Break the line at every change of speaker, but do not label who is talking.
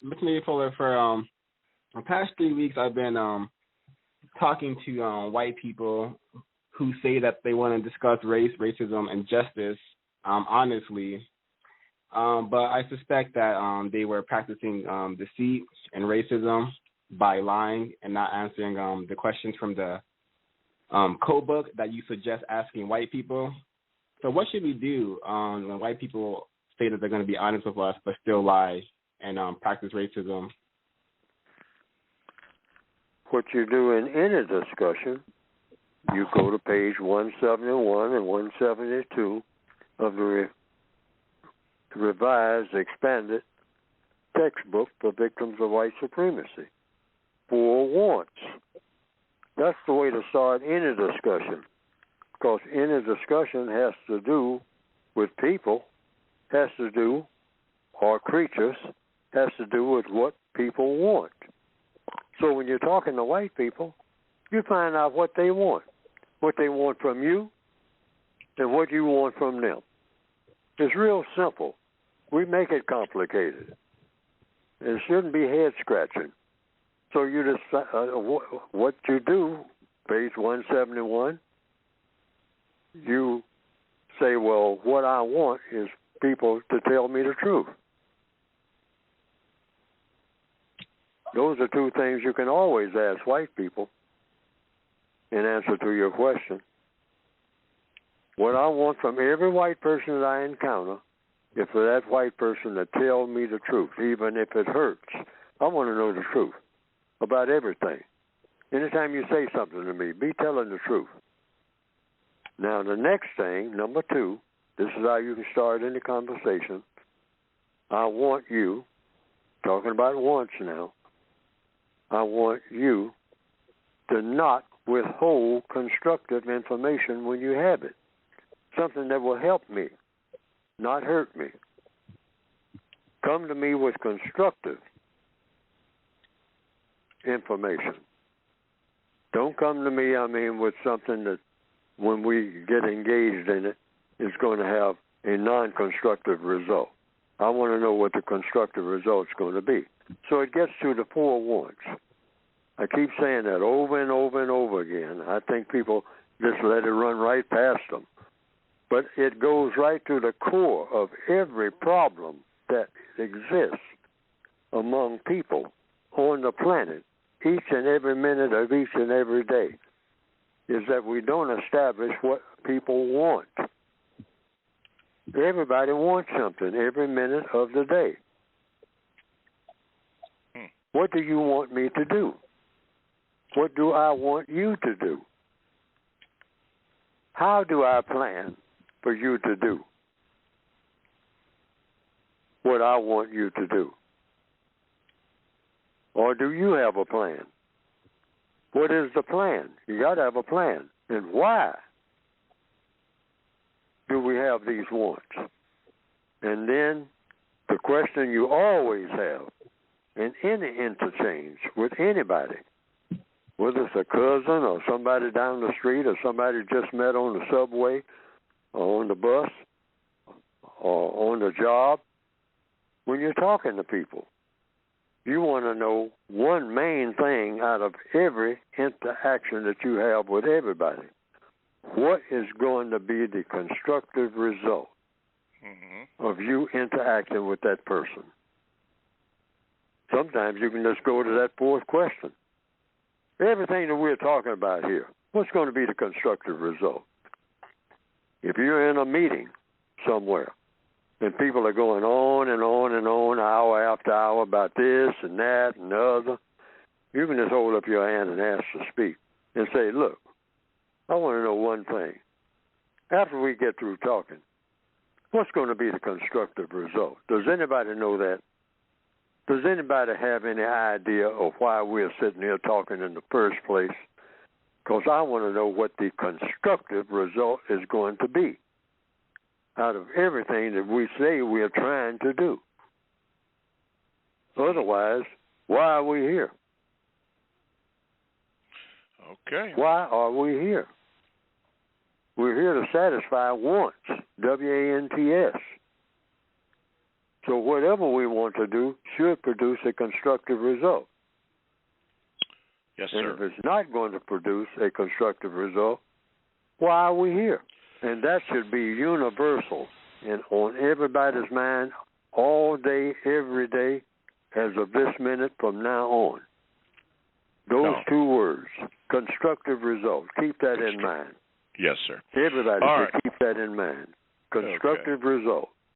Miss Neely Fuller, for the past 3 weeks, I've been talking to white people who say that they want to discuss race, racism, and justice honestly. But I suspect that they were practicing deceit and racism by lying and not answering the questions from the code book that you suggest asking white people. So what should we do when white people say that they're going to be honest with us but still lie and practice racism?
What you do in any discussion, you go to page 171 and 172 of the revised, expanded textbook for victims of white supremacy. 4 wants. That's the way to start any discussion, because any discussion has to do with people, has to do, or creatures, has to do with what people want. So when you're talking to white people, you find out what they want from you, and what you want from them. It's real simple. We make it complicated. It shouldn't be head-scratching. So you just, what you do, page 171, you say, well, what I want is people to tell me the truth. Those are 2 things you can always ask white people in answer to your question. What I want from every white person that I encounter is for that white person to tell me the truth, even if it hurts. I want to know the truth about everything. Anytime you say something to me, be telling the truth. Now, the next thing, number 2, this is how you can start any conversation. I want you, talking about wants now, I want you to not withhold constructive information when you have it. Something that will help me, not hurt me. Come to me with constructive information. Don't come to me, with something that when we get engaged in it is going to have a non-constructive result. I want to know what the constructive result's going to be. So it gets to the 4 wants. I keep saying that over and over and over again. I think people just let it run right past them. But it goes right to the core of every problem that exists among people on the planet, each and every minute of each and every day, is that we don't establish what people want. Everybody wants something every minute of the day. What do you want me to do? What do I want you to do? How do I plan for you to do what I want you to do? Or do you have a plan? What is the plan? You got to have a plan. And why do we have these wants? And then the question you always have in any interchange with anybody, whether it's a cousin or somebody down the street or somebody just met on the subway or on the bus or on the job, when you're talking to people, you want to know one main thing out of every interaction that you have with everybody. What is going to be the constructive result of you interacting with that person? Sometimes you can just go to that 4th question. Everything that we're talking about here, what's going to be the constructive result? If you're in a meeting somewhere and people are going on and on and on, hour after hour, about this and that and the other, you can just hold up your hand and ask to speak and say, look, I want to know one thing. After we get through talking, what's going to be the constructive result? Does anybody know that? Does anybody have any idea of why we're sitting here talking in the first place? Because I want to know what the constructive result is going to be out of everything that we say we are trying to do. Otherwise, why are we here?
Okay.
Why are we here? We're here to satisfy wants, W-A-N-T-S. So whatever we want to do should produce a constructive result.
Yes,
and
sir.
if it's not going to produce a constructive result, why are we here? And that should be universal and on everybody's mind all day, every day, as of this minute from now on. Those two words, constructive result. Keep that in mind.
Yes, sir.
Everybody
all
should keep that in mind. Constructive result.